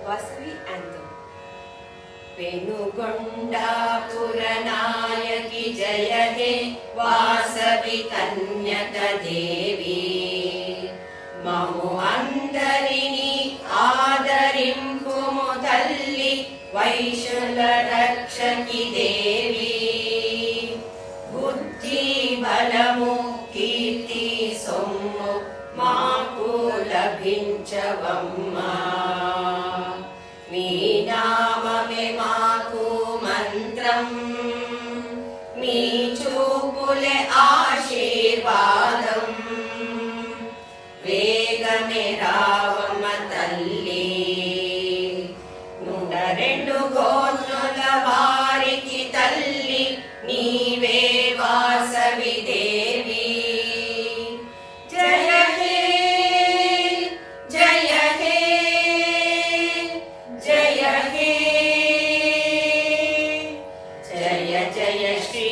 Vasavi anthem. पेनुगोण्डापुरनायकि जय हे वासवि कन्यक देवी ममु अंदरिनि आदरिंपुमु तल्लि वैशुल रक्षकि देवी बुद्धि बलमु कीर्ति सोम्मु माकु लभिंचवम्मा మీ నామమే మాకు మంత్రం మీ చూపులే ఆశీర్వాదం వేగమే రావమ్మ తల్లి రెండు గోత్రుల వారికి తల్లి నీవే వాసవి దేవి జయ హే జయ హే జయ హే జయ జయ శ్రీ